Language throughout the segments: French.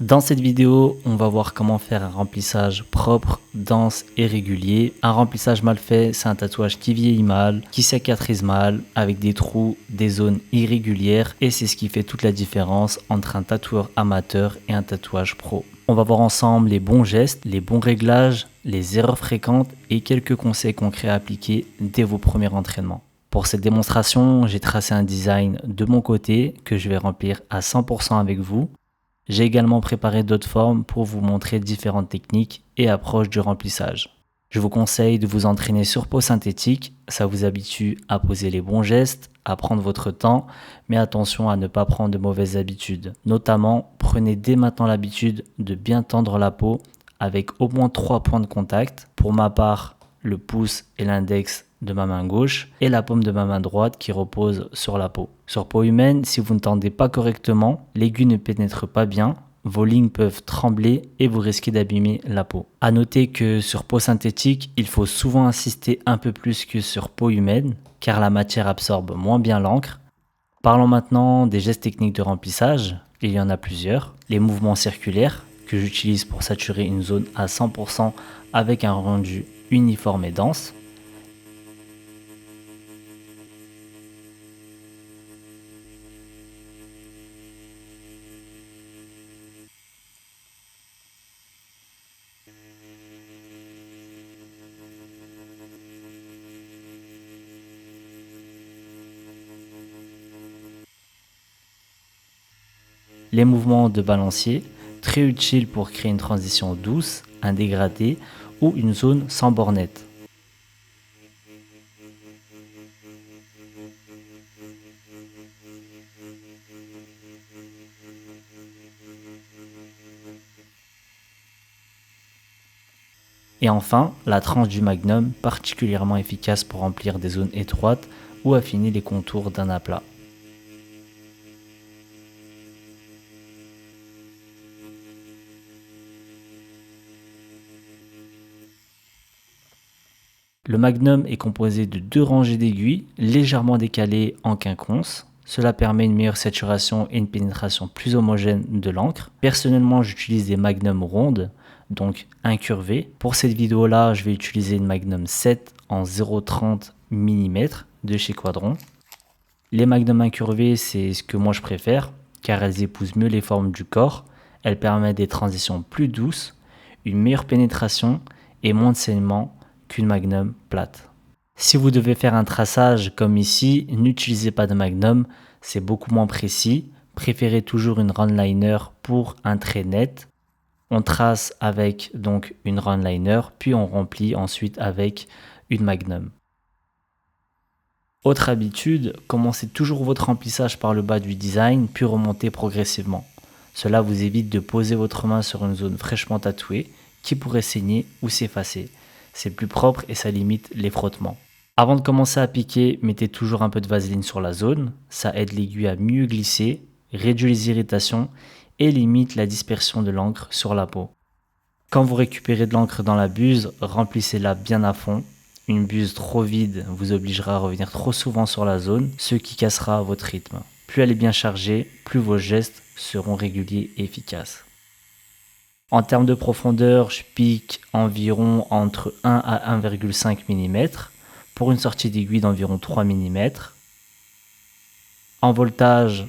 Dans cette vidéo, on va voir comment faire un remplissage propre, dense et régulier. Un remplissage mal fait, c'est un tatouage qui vieillit mal, qui cicatrise mal, avec des trous, des zones irrégulières, et c'est ce qui fait toute la différence entre un tatoueur amateur et un tatouage pro. On va voir ensemble les bons gestes, les bons réglages, les erreurs fréquentes et quelques conseils concrets à appliquer dès vos premiers entraînements. Pour cette démonstration, j'ai tracé un design de mon côté que je vais remplir à 100% avec vous. J'ai également préparé d'autres formes pour vous montrer différentes techniques et approches du remplissage. Je vous conseille de vous entraîner sur peau synthétique, ça vous habitue à poser les bons gestes, à prendre votre temps, mais attention à ne pas prendre de mauvaises habitudes. Notamment, prenez dès maintenant l'habitude de bien tendre la peau avec au moins 3 points de contact. Pour ma part, le pouce et l'index de ma main gauche et la paume de ma main droite qui repose sur la peau. Sur peau humaine, si vous ne tendez pas correctement, l'aiguille ne pénètre pas bien, vos lignes peuvent trembler et vous risquez d'abîmer la peau. A noter que sur peau synthétique, il faut souvent insister un peu plus que sur peau humaine car la matière absorbe moins bien l'encre. Parlons maintenant des gestes techniques de remplissage. Il y en a plusieurs. Les mouvements circulaires que j'utilise pour saturer une zone à 100% avec un rendu uniforme et dense. Les mouvements de balancier, très utiles pour créer une transition douce, un dégradé ou une zone sans bornette. Et enfin, la tranche du magnum, particulièrement efficace pour remplir des zones étroites ou affiner les contours d'un aplat. Le magnum est composé de 2 rangées d'aiguilles légèrement décalées en quinconce. Cela permet une meilleure saturation et une pénétration plus homogène de l'encre. Personnellement, j'utilise des magnums rondes, donc incurvées. Pour cette vidéo-là, je vais utiliser une magnum 7 en 0,30 mm de chez Quadron. Les magnums incurvés, c'est ce que moi je préfère, car elles épousent mieux les formes du corps. Elles permettent des transitions plus douces, une meilleure pénétration et moins de saignement qu'une magnum plate. Si vous devez faire un traçage comme ici, n'utilisez pas de magnum, c'est beaucoup moins précis. Préférez toujours une round liner pour un trait net. On trace avec donc une round liner, puis on remplit ensuite avec une magnum. Autre habitude, commencez toujours votre remplissage par le bas du design, puis remontez progressivement. Cela vous évite de poser votre main sur une zone fraîchement tatouée qui pourrait saigner ou s'effacer. C'est plus propre et ça limite les frottements. Avant de commencer à piquer, mettez toujours un peu de vaseline sur la zone. Ça aide l'aiguille à mieux glisser, réduit les irritations et limite la dispersion de l'encre sur la peau. Quand vous récupérez de l'encre dans la buse, remplissez-la bien à fond. Une buse trop vide vous obligera à revenir trop souvent sur la zone, ce qui cassera votre rythme. Plus elle est bien chargée, plus vos gestes seront réguliers et efficaces. En termes de profondeur, je pique environ entre 1 à 1,5 mm pour une sortie d'aiguille d'environ 3 mm. En voltage,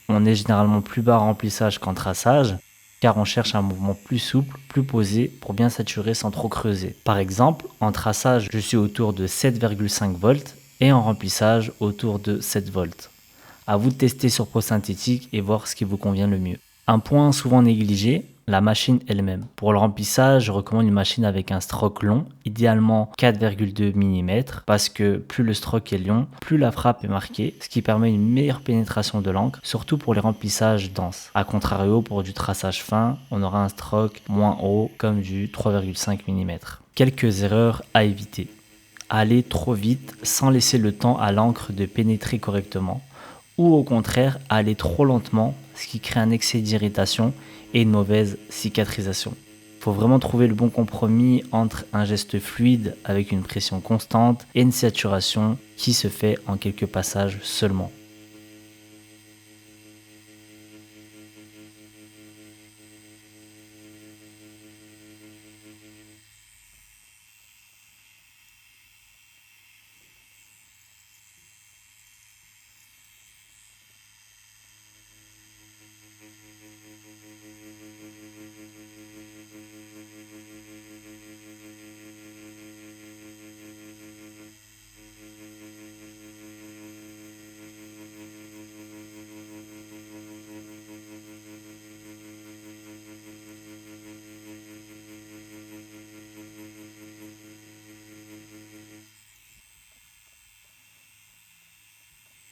on est généralement plus bas en remplissage qu'en traçage, car on cherche un mouvement plus souple, plus posé pour bien saturer sans trop creuser. Par exemple, en traçage, je suis autour de 7,5 volts et en remplissage autour de 7 volts. À vous de tester sur peau synthétique et voir ce qui vous convient le mieux. Un point souvent négligé, la machine elle-même. Pour le remplissage, je recommande une machine avec un stroke long, idéalement 4,2 mm, parce que plus le stroke est long, plus la frappe est marquée, ce qui permet une meilleure pénétration de l'encre, surtout pour les remplissages denses. A contrario, pour du traçage fin, on aura un stroke moins haut, comme du 3,5 mm. Quelques erreurs à éviter. Aller trop vite sans laisser le temps à l'encre de pénétrer correctement, ou au contraire aller trop lentement, ce qui crée un excès d'irritation et une mauvaise cicatrisation. Il faut vraiment trouver le bon compromis entre un geste fluide avec une pression constante et une saturation qui se fait en quelques passages seulement.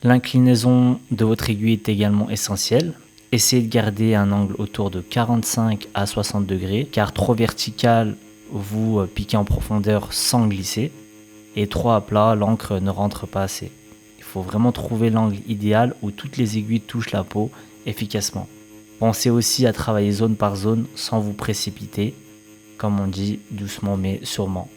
L'inclinaison de votre aiguille est également essentielle. Essayez de garder un angle autour de 45 à 60 degrés, car trop vertical, vous piquez en profondeur sans glisser, et trop à plat, l'encre ne rentre pas assez. Il faut vraiment trouver l'angle idéal où toutes les aiguilles touchent la peau efficacement. Pensez aussi à travailler zone par zone sans vous précipiter, comme on dit, doucement mais sûrement.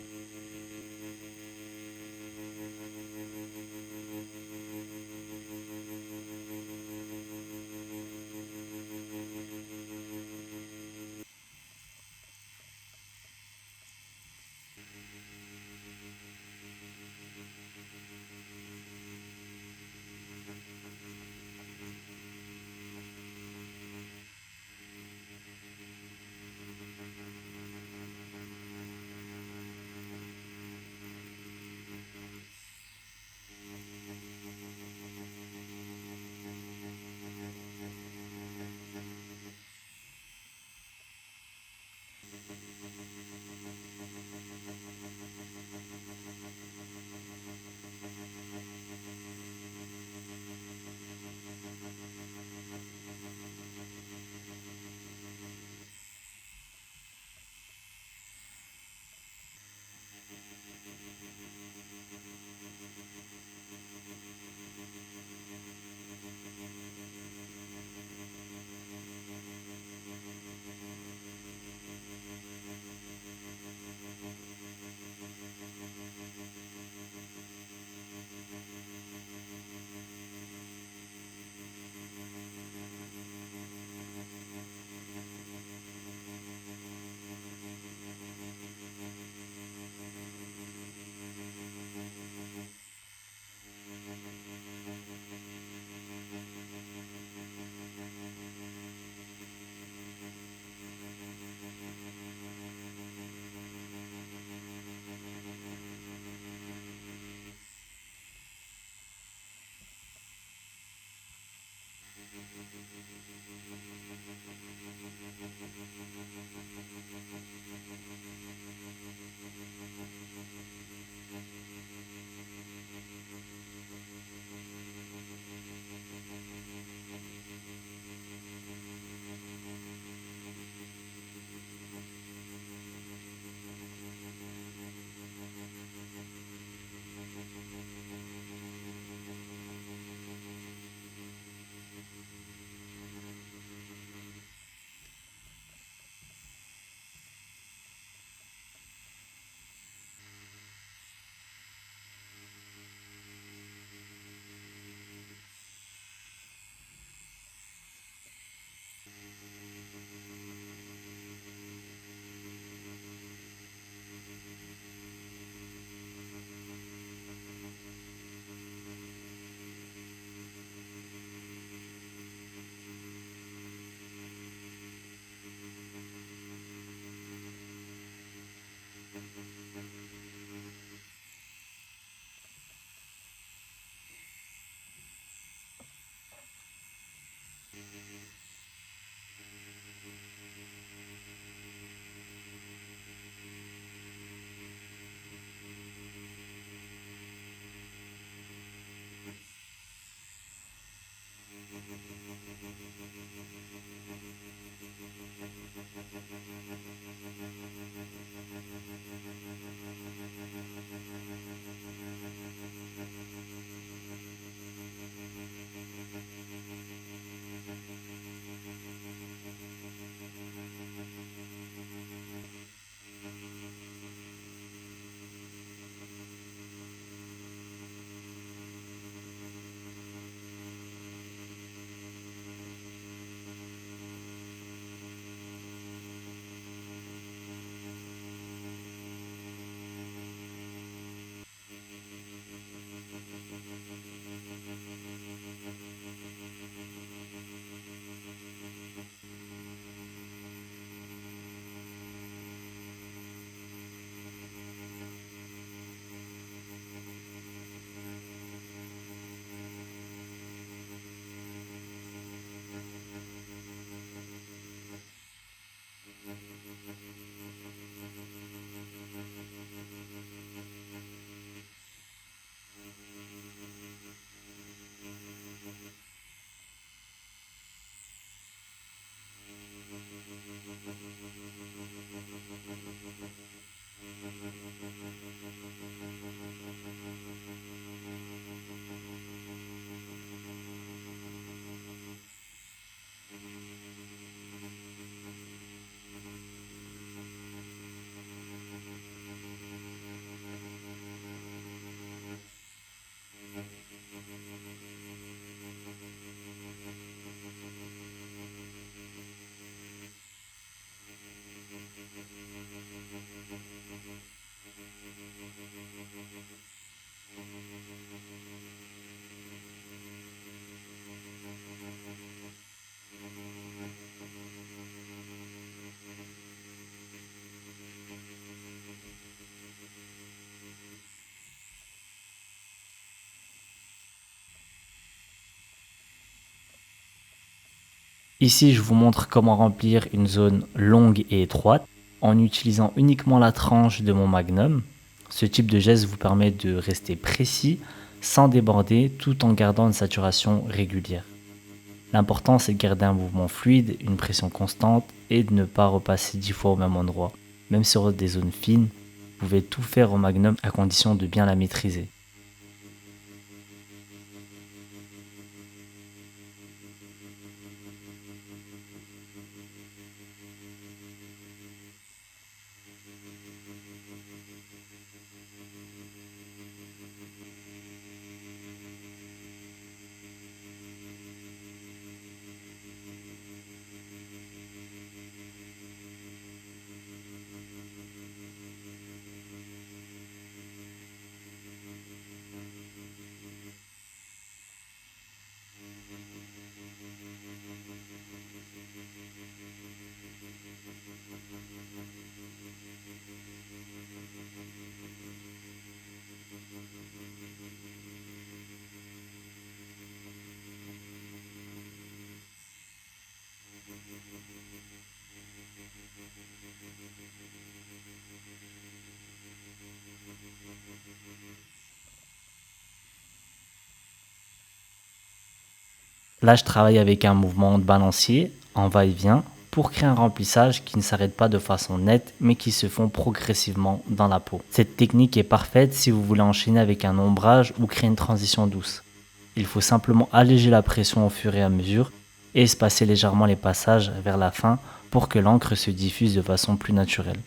Ici, je vous montre comment remplir une zone longue et étroite en utilisant uniquement la tranche de mon magnum. Ce type de geste vous permet de rester précis sans déborder tout en gardant une saturation régulière. L'important c'est de garder un mouvement fluide, une pression constante et de ne pas repasser 10 fois au même endroit. Même sur des zones fines, vous pouvez tout faire au magnum à condition de bien la maîtriser. Là, je travaille avec un mouvement de balancier en va-et-vient pour créer un remplissage qui ne s'arrête pas de façon nette mais qui se fond progressivement dans la peau. Cette technique est parfaite si vous voulez enchaîner avec un ombrage ou créer une transition douce. Il faut simplement alléger la pression au fur et à mesure et espacer légèrement les passages vers la fin pour que l'encre se diffuse de façon plus naturelle.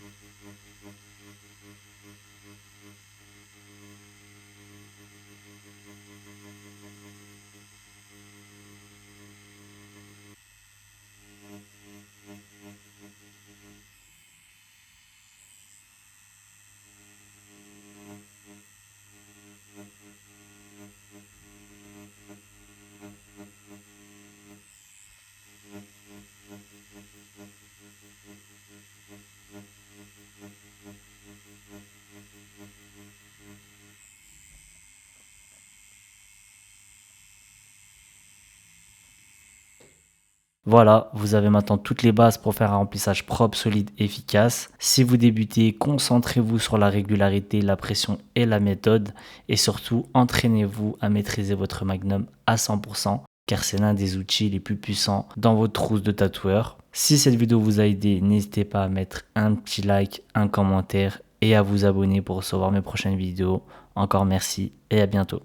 Voilà, vous avez maintenant toutes les bases pour faire un remplissage propre, solide, efficace. Si vous débutez, concentrez-vous sur la régularité, la pression et la méthode. Et surtout, entraînez-vous à maîtriser votre magnum à 100%, car c'est l'un des outils les plus puissants dans votre trousse de tatoueur. Si cette vidéo vous a aidé, n'hésitez pas à mettre un petit like, un commentaire et à vous abonner pour recevoir mes prochaines vidéos. Encore merci et à bientôt.